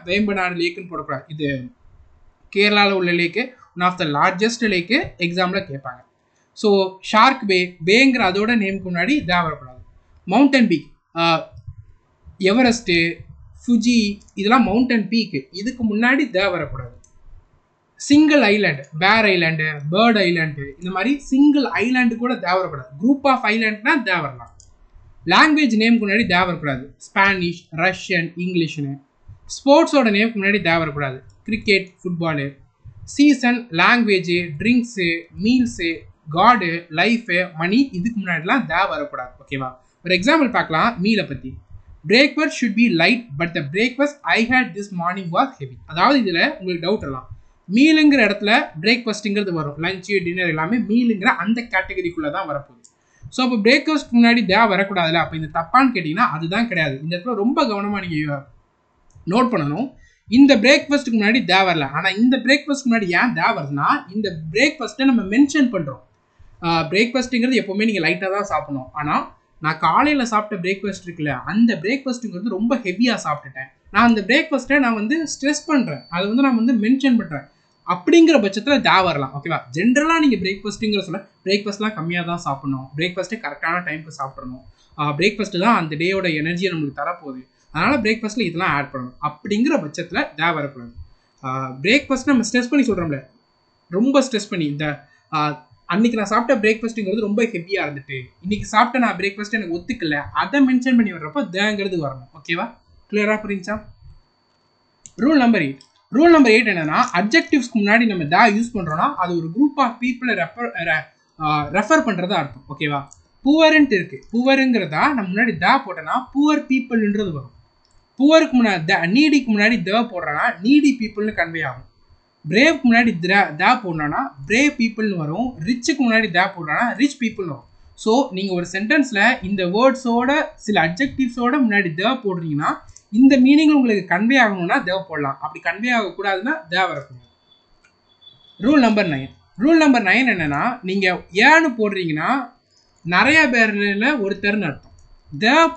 வேம்பநாடு லேக்குன்னு போடக்கூடாது. இது கேரளாவில் உள்ள lake, one of the largest lake, example கேட்பாங்க. ஸோ ஷார்க் பேங்கிற அதோட நேமுக்கு முன்னாடி வரக்கூடாது. மவுண்டன் பீக், எவரெஸ்ட்டு, ஃபுஜி, இதெல்லாம் மவுண்டன் பீக்கு, இதுக்கு முன்னாடி வரக்கூடாது. Single island, Bear Island, Bird Island, இந்த மாதிரி சிங்கிள் ஐலாண்டு கூட தேவைப்படாது. குரூப் ஆஃப் ஐலாண்ட்னா தேவைப்படலாம். லாங்குவேஜ் நேமுக்கு முன்னாடி தேவைப்படாது. Spanish, Russian, இங்கிலீஷ்னு. ஸ்போர்ட்ஸோட நேமுக்கு முன்னாடி தேவைப்படாது. Cricket, football. Season, language, drinks, meals, god, life, money, இதுக்கு முன்னாடிலாம் தேவைப்படாது. ஓகேவா? ஒரு எக்ஸாம்பிள் பார்க்கலாம் மீலை பற்றி. Breakfast should be light but the breakfast I had this morning was heavy. அதாவது இதில் உங்களுக்கு டவுட் எல்லாம், மீலுங்கிற இடத்துல பிரேக்ஃபாஸ்ட்டுங்கிறது வரும். லஞ்சு, டின்னர் எல்லாமே மீலுங்கிற அந்த கேட்டகரிக்குள்ளே தான் வரப்போகுது. ஸோ அப்போ பிரேக்ஃபாஸ்ட் முன்னாடி வரக்கூடாதுல்ல. அப்போ இந்த தப்பான்னு கேட்டிங்கன்னா அதுதான் கிடையாது. இந்த இடத்துல ரொம்ப கவனமாக நீங்கள் நோட் பண்ணணும். இந்த பிரேக்ஃபாஸ்ட்டுக்கு முன்னாடி வரல. ஆனால் இந்த பிரேக்ஃபாஸ்ட் முன்னாடி ஏன் வருதுன்னா, இந்த பிரேக்ஃபாஸ்ட்டை நம்ம மென்ஷன் பண்ணுறோம். பிரேக்ஃபாஸ்ட்டுங்கிறது எப்போவுமே நீங்கள் லைட்டாக தான் சாப்பிடணும். ஆனால் நான் காலையில் சாப்பிட்ட பிரேக்ஃபாஸ்ட் இருக்குல்ல, அந்த பிரேக்ஃபாஸ்ட்டுங்கிறது ரொம்ப ஹெவியாக சாப்பிட்டுட்டேன். நான் அந்த பிரேக்ஃபாஸ்ட்டை நான் வந்து ஸ்ட்ரெஸ் பண்ணுறேன், அதை வந்து நான் வந்து மென்ஷன் பண்ணுறேன். அப்படிங்கிற பட்சத்தில் வரலாம். ஓகேவா? ஜென்ரலாக நீங்கள் பிரேக்ஃபாஸ்ட்டுங்கிற சொல்ல பிரேக்ஃபாஸ்ட்லாம் கம்மியாக தான் சாப்பிடணும், பிரேக்ஃபாஸ்ட்டே கரெக்டான டைமுக்கு சாப்பிடணும், பிரேக்ஃபாஸ்ட்டு தான் அந்த டேயோட எனர்ஜியை நம்மளுக்கு தரப்போகுது, அதனால் பிரேக்ஃபாஸ்ட்டில் இதெல்லாம் ஆட் பண்ணணும். அப்படிங்கிற பட்சத்தில் வரக்கூடாது. பிரேக்ஃபாஸ்ட் நம்ம ஸ்ட்ரெஸ் பண்ணி சொல்கிறோம்ல, ரொம்ப ஸ்ட்ரெஸ் பண்ணி இந்த அன்றைக்கி நான் சாப்பிட்ட பிரேக்ஃபாஸ்ட்டுங்கிறது ரொம்ப ஹெவியாக இருந்துட்டு இன்றைக்கி சாப்பிட்ட நான் பிரேக்ஃபாஸ்ட்டு எனக்கு ஒத்துக்கல, அதை மென்ஷன் பண்ணி வர்றப்போ தேங்கிறது வரணும். ஓகேவா? கிளியராக புரிஞ்சா? Rule number 8. ரூல் நம்பர் 8 என்னன்னா, அப்ஜெக்டிவ்ஸ்க்கு முன்னாடி நம்ம யூஸ் பண்ணுறோன்னா அது ஒரு குரூப் ஆஃப் பீப்புளை ரெஃபர் பண்ணுறதா அர்த்தம். ஓகேவா? புவர்ன்ட்டு இருக்குது. புவருங்கிறதா நம்ம முன்னாடி போட்டோன்னா புவர் பீப்புள்ன்றது வரும். புவருக்கு முன்னாடி நீடிக்கு முன்னாடி போடுறோன்னா நீடி பீப்புள்னு கன்வே ஆகும். பிரேவ்க்கு முன்னாடி போடணும்னா பிரேவ் பீப்புள்னு வரும். ரிச்சுக்கு முன்னாடி போடுறோன்னா ரிச் பீப்புள்னு வரும். ஸோ நீங்கள் ஒரு சென்டென்ஸில் இந்த வேர்ட்ஸோட சில அப்ஜெக்டிவ்ஸோட முன்னாடி போடுறீங்கன்னா இந்த மீனிங் உங்களுக்கு கன்வே ஆகணும்னா போடலாம். அப்படி கன்வே ஆகக்கூடாதுன்னா வரக்கூடாது. Rule number 9. ரூல் நம்பர் 9 என்னன்னா, நீங்கள் ஏன்னு போடுறீங்கன்னா நிறைய பேர்ல ஒருத்தர்னு அர்த்தம்.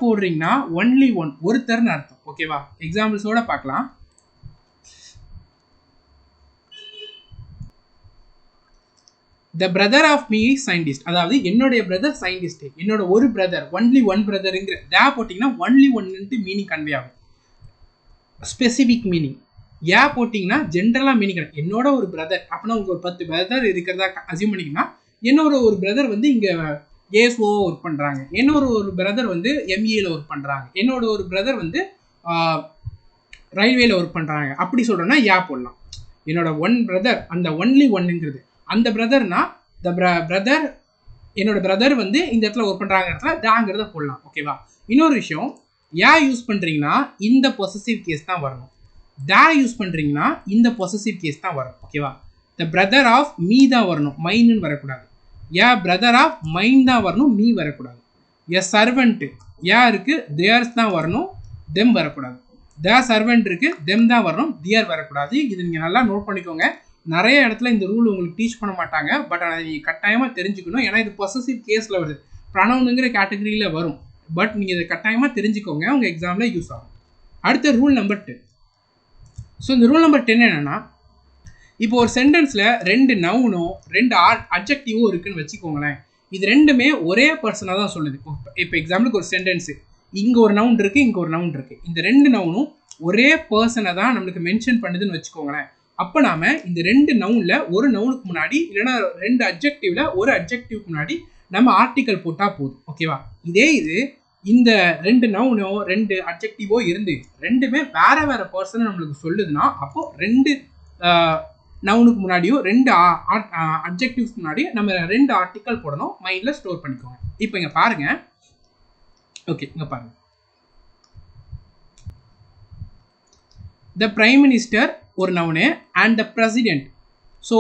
போடுறீங்கன்னா ஒன்லி ஒன், ஒருத்தர்னு அர்த்தம். ஓகேவா? எக்ஸாம்பிள்ஸோட பார்க்கலாம். The brother of me is scientist. அதாவது என்னுடைய பிரதர் சயின்டிஸ்ட், என்னோட ஒரு பிரதர், ஒன்லி ஒன் பிரதருங்கிற போட்டிங்கன்னா ஒன்லி ஒன்னுட்டு மீனிங் கன்வே ஆகும். Specific meaning. போட்டிங்கன்னா ஜென்ரலாக மீனிங் கிடையாது. என்னோட ஒரு பிரதர் அப்படின்னா உங்களுக்கு ஒரு 10 பிரதர் இருக்கிறதா அசியூம் பண்ணிங்கன்னா, என்னோட ஒரு பிரதர் வந்து இங்கே ஏஎஸ்ஓ ஒர்க் பண்ணுறாங்க, என்னோட ஒரு பிரதர் வந்து எம்இஏல ஒர்க் பண்ணுறாங்க, என்னோட ஒரு பிரதர் வந்து ரயில்வேல ஒர்க் பண்ணுறாங்க. அப்படி சொல்கிறோன்னா போடலாம். என்னோட ஒன் பிரதர், அந்த ஒன்லி ஒன்னுங்கிறது அந்த பிரதர்னா த பிரதர், என்னோட பிரதர் வந்து இந்த இடத்துல ஒர்க் பண்ணுறாங்க இடத்துல தாங்கிறத போடலாம். ஓகேவா? இன்னொரு விஷயம், யூஸ் பண்ணுறீங்கன்னா இந்த பொசசிவ் கேஸ் தான் வரணும். யூஸ் பண்ணுறீங்கன்னா இந்த பொசசிவ் கேஸ் தான் வரும். ஓகேவா? த பிரதர் ஆஃப் மீ தான் வரணும், மைன்னு வரக்கூடாது. பிரதர் ஆஃப் மைன் தான் வரணும், மீ வரக்கூடாது. சர்வெண்ட் இருக்கு, தேர்ஸ் தான் வரணும், தெம் வரக்கூடாது. சர்வெண்ட் இருக்கு, தெம் தான் வரணும், தியர் வரக்கூடாது. இது நீங்கள் நல்லா நோட் பண்ணிக்கோங்க. நிறைய இடத்துல இந்த ரூல் உங்களுக்கு டீச் பண்ண மாட்டாங்க, பட் அதை நீங்கள் கட்டாயமாக தெரிஞ்சுக்கணும். ஏன்னா இது பொசசிவ் கேஸில் வருது, ப்ரொனவுனுங்கிற கேட்டகரியில் வரும். பட் நீங்கள் இதை கட்டாயமாக தெரிஞ்சுக்கோங்க, உங்கள் எக்ஸாமில் யூஸ் ஆகும். அடுத்த ரூல் நம்பர் 10. ஸோ இந்த ரூல் நம்பர் 10 என்னென்னா, இப்போ ஒரு சென்டென்ஸில் 2 நவுனும் 2 அட்ஜெக்டிவும் இருக்குன்னு வச்சுக்கோங்களேன். இது ரெண்டுமே ஒரே பர்சனாக தான் சொல்லுது. இப்போ எக்ஸாம்பிளுக்கு ஒரு சென்டென்ஸு, இங்கே ஒரு நவுன் இருக்குது, இங்கே ஒரு நவுன் இருக்குது. இந்த 2 நவுனும் ஒரே பர்சனை தான் நம்மளுக்கு மென்ஷன் பண்ணுதுன்னு வச்சுக்கோங்களேன். அப்போ நாம் இந்த 2 நவுனில் ஒரு நவுனுக்கு முன்னாடி இல்லைன்னா 2 அட்ஜெக்டிவில் ஒரு அட்ஜெக்டிவ்க்கு முன்னாடி நம்ம ஆர்டிக்கல் போட்டால் போதும். ஓகேவா? இதே இது இந்த 2 நவுனோ 2 அட்ஜெக்டிவோ இருந்து ரெண்டுமே வேறு வேறு பர்சனை நம்மளுக்கு சொல்லுதுன்னா, அப்போது 2 நவுனுக்கு முன்னாடியும் 2 அட்ஜெக்டிவ்ஸ்க்கு முன்னாடி நம்ம 2 ஆர்டிக்கல் போடணும். மைண்டில் ஸ்டோர் பண்ணிக்கோங்க. இப்போ இங்கே பாருங்கள். ஓகே, இங்கே பாருங்கள். த பிரைம் மினிஸ்டர் ஒரு noun and the president. So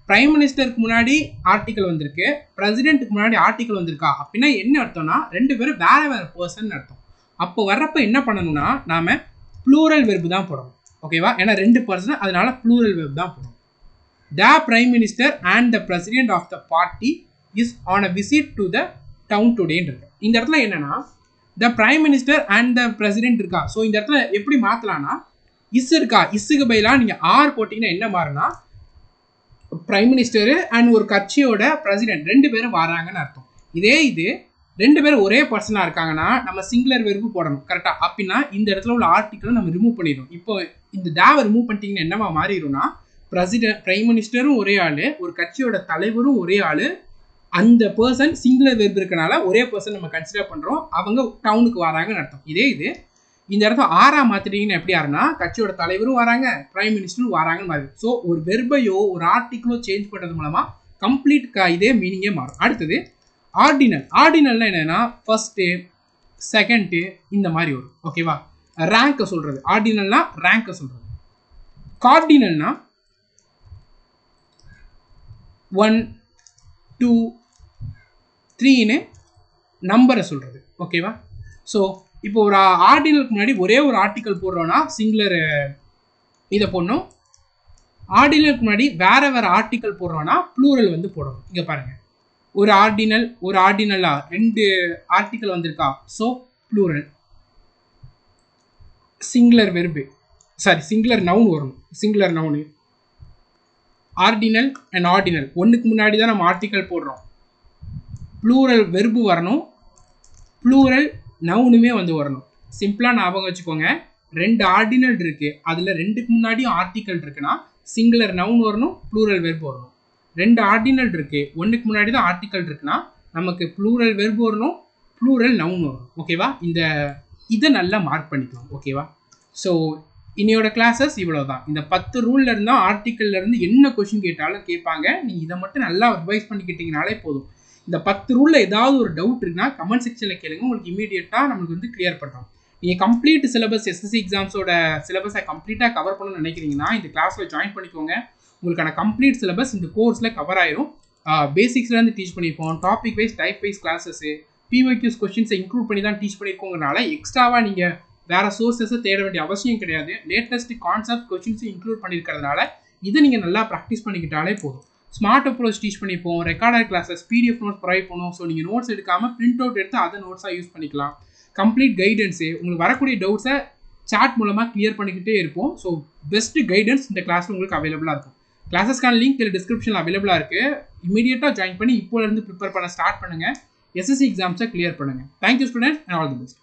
prime மினிஸ்டருக்கு முன்னாடி ஆர்டிக்கல் வந்திருக்கு, பிரசிடென்ட்டுக்கு முன்னாடி ஆர்டிக்கல் வந்திருக்கா அப்படின்னா என்ன அர்த்தம்னா 2 பேரும் வேறு வேறு பர்சன் அர்த்தம். அப்போ வர்றப்ப என்ன பண்ணணும்னா நாம் ப்ளூரல் வெர்பு தான் போடணும். ஓகேவா? ஏன்னா 2 பர்சன், அதனால ப்ளூரல் வெர்பு தான் போடணும். The prime minister and the president of the party is on a visit to the town டுடேன்னு இருக்கு. இந்த இடத்துல என்னன்னா the prime minister and the president இருக்கா. ஸோ இந்த இடத்துல எப்படி மாற்றலாம்னா, இஸ் இருக்கா, இஸ்ஸுக்கு பதிலாக நீங்கள் ஆர் போட்டிங்கன்னா என்ன மாறுனா பிரைம் மினிஸ்டரு அண்ட் ஒரு கட்சியோட பிரசிடென்ட் 2 பேரும் வராங்கன்னு அர்த்தம். இதே இது 2 பேரும் ஒரே பர்சனாக இருக்காங்கன்னா நம்ம சிங்குலர் வெர்பு போடணும். கரெக்டாக? அப்படின்னா இந்த இடத்துல உள்ள ஆர்டிக்கலை நம்ம ரிமூவ் பண்ணிடணும். இப்போ இந்த ரிமூவ் பண்ணிட்டீங்கன்னா என்னவா மாறிடும்னா பிரைம் மினிஸ்டரும் ஒரே ஆள், ஒரு கட்சியோட தலைவரும் ஒரே ஆள், அந்த பர்சன் சிங்குலர் வெர்ப் இருக்கனால ஒரே பர்சன் நம்ம கன்சிடர் பண்ணுறோம், அவங்க டவுனுக்கு வராங்கன்னு அர்த்தம். இதே இது இந்த இடத்துல ஆறா மாற்றிட்டீங்கன்னு எப்படி ஆறுனா கட்சியோட தலைவரும் வராங்க, பிரைம் மினிஸ்டரும் வராங்கன்னு மாறுது. ஸோ ஒரு வெர்பையோ ஒரு ஆர்டிக்கிளோ சேஞ்ச் பண்ணுறது மூலமாக கம்ப்ளீட் இதே மீனிங்கே மாறும். அடுத்தது ஆர்டினல். ஆர்டினல்னா என்னன்னா ஃபர்ஸ்ட்டு செகண்டு இந்த மாதிரி வரும். ஓகேவா? ரேங்கை சொல்கிறது. ஆர்டினல்னா ரேங்கை சொல்கிறது. கார்டினல்னா 1 2 3ன்னு நம்பரை சொல்கிறது. ஓகேவா? ஸோ இப்போ ஒரு ஆர்டினலுக்கு முன்னாடி ஒரே ஒரு ஆர்டிக்கல் போடுறோன்னா சிங்குலர் இதை போடணும். ஆர்டினலுக்கு முன்னாடி வேற வேற ஆர்டிக்கல் போடுறோன்னா ப்ளூரல் வந்து போடணும். இங்கே பாருங்கள், ஒரு ஆர்டினலா 2 ஆர்டிக்கல் வந்திருக்கா, so plural. Singular verb singular noun வரணும். Singular noun ordinal and ordinal ஒன்றுக்கு முன்னாடி தான் நம்ம ஆர்டிக்கல் போடுறோம். ப்ளூரல் வெர்பு வரணும், ப்ளூரல் நவுனுமே வந்து வரணும். சிம்பிளாக ஞாபகம் வச்சுக்கோங்க, 2 ஆர்டினல் இருக்குது, அதில் 2க்கு முன்னாடியும் ஆர்டிக்கல் இருக்குன்னா சிங்குலர் நவுன் வரணும், ப்ளூரல் வெர்பு வரணும். 2 ஆர்டினல் இருக்குது, 1க்கு முன்னாடி தான் ஆர்டிக்கல் இருக்குன்னா நமக்கு ப்ளூரல் வெர்பு வரணும், ப்ளூரல் நவுன் வரணும். ஓகேவா? இதை நல்லா மார்க் பண்ணிக்கலாம். ஓகேவா? ஸோ இன்னையோட கிளாஸஸ் இவ்வளோ தான். இந்த 10 ரூலில் இருந்தால் ஆர்டிக்கல்லேருந்து என்ன கொஷின் கேட்டாலும் கேட்பாங்க. நீங்கள் இதை மட்டும் நல்லா ரிவைஸ் பண்ணிக்கிட்டீங்கனாலே போதும். இந்த 10 ரூலில் ஏதாவது ஒரு டவுட் இருக்குன்னா கமெண்ட் செக்ஷனில் கேளுங்க, உங்களுக்கு இமீடியட்டாக நம்மளுக்கு வந்து கிளியர் பண்ணுறோம். நீங்கள் கம்ப்ளீட் சிலபஸ் எஸ்எஸ்சி எக்ஸாம்ஸோட சிலபஸை கம்ப்ளீட்டாக கவர் பண்ணணும்னு நினைக்கிறீங்கன்னா இந்த கிளாஸில் ஜாயின் பண்ணிக்கோங்க. உங்களுக்கான கம்ப்ளீட் சிலபஸ் இந்த கோர்ஸில் கவர் ஆயிரும். பேசிக்ஸ்லேருந்து டீச் பண்ணியிருப்போம், topic wise type wise classes, PYQs கொஸ்டின்ஸை இன்க்ளூட் பண்ணி தான் டீச் பண்ணியிருக்கோங்கிறனால எக்ஸ்ட்ராவாக நீங்கள் வேறு சோர்ஸஸை தேட வேண்டிய அவசியம் கிடையாது. லேட்டஸ்ட் கான்செப்ட் கொஸ்டின்ஸை இன்க்ளூட் பண்ணியிருக்கிறதுனால இதை நீங்கள் நல்லா ப்ராக்டிஸ் பண்ணிக்கிட்டாலே போதும். ஸ்மார்ட் அப்ரோச் டீச் பண்ணிப்போம், recorded classes, PDF notes provide பண்ணுவோம். ஸோ நீங்கள் நோட்ஸ் எடுக்காமல் பிரிண்ட் அவுட் எடுத்து அதை நோட்ஸாக யூஸ் பண்ணிக்கலாம். கம்ப்ளீட் கைடன்ஸு, உங்களுக்கு வரக்கூடிய டவுட்ஸை சாட் மூலமாக கிளியர் பண்ணிக்கிட்டே இருப்போம். ஸோ பெஸ்ட் கைடன்ஸ் இந்த கிளாஸில் உங்களுக்கு அவைலபிளாக இருக்கும். கிளாஸஸ்க்கான லிங்க் இதில் டிஸ்கிரிப்ஷனில் அவைலபிளாக இருக்குது. இமீடியட்டாக ஜாயின் பண்ணி இப்போலேருந்து ப்ரிப்பேர் பண்ண ஸ்டார்ட் பண்ணுங்கள். எஸ்எஸ்சி எக்ஸாம்ஸை கிளியர் பண்ணுங்கள். Thank you students and all the best.